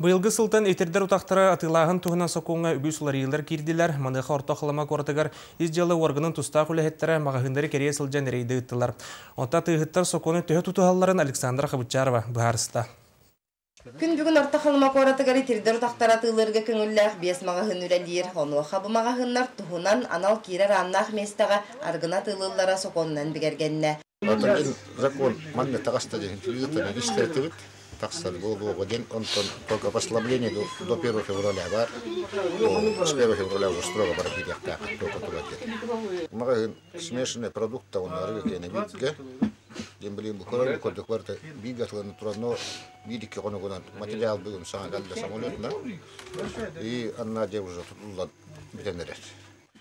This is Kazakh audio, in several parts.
Быйылгы сылтан этердер утақтара атылағын туғынан соқуңа үгіз ларилар кирдилер, маныға ортақылама қортығар изжалы органын тұста құлы мағағындары кере сылжан рейді ұттылар. Онта тыйғыттар соқуны төхі тұтығаларын Александра Хабычарова бұғарыста. Күн бүгін ортақылыма қоратығары тердер утақтара тылырға көңілләқ бес мағағын үрәлер. Оны қабы мағағынлар тұғынан анал кирер аннақ местаға арғына тылылара соқуынан бігергенне. Закон манны тағаста деген телевизордан естертібіт. Таксар был один, он только послабление до 1 февраля бар. С 1 февраля уже строго барабидях так, только туда. Магазин смешанные продукты, он на рынке на видке. Тем более буквально код кварта бигат на трудно видики он материал был сам для самолета, и она девушка тут беденерет.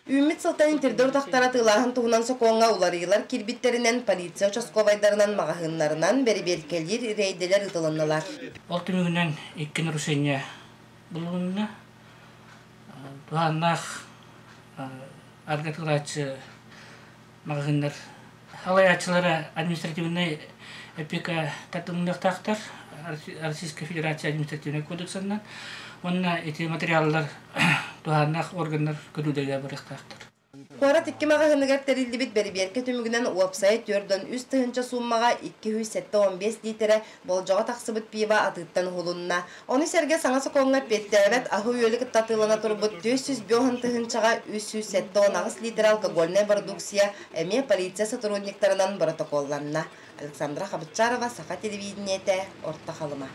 Үміт сылтан тердер тақтара тылағын туғынан соқуңа уларыйлар кирбиттерінен полиция участковайдарынан мағағынларынан бері-беркелер рейделер ұтылынылар. Ол түмігінен еккен русения бұлығынна бұғаннақ аргатылачы мағағынлар халаячылары административный эпика татымлық тақтар Российской Федерации административный кодексынан онна эти материалдар туғаннақ органдар көдудеге біріқтақтыр. Қора тіккі мағағынығар тәрілді бит бәрі-берке түмігінен уапсайт өрден үст тұхынша суммаға 215 литері болжаға тақсыбыт пиба атыттан ғылынна. Оны сәрге саңасы қоңға петтәрбәт аху өлік татылана тұрбыт 400 бёхын тұхыншаға 319 литер алкогольная продукция әме полиция сотрудниктарынан протоколланна. Александра Хабычарова, Саха телевидениеті, Орта Халыма.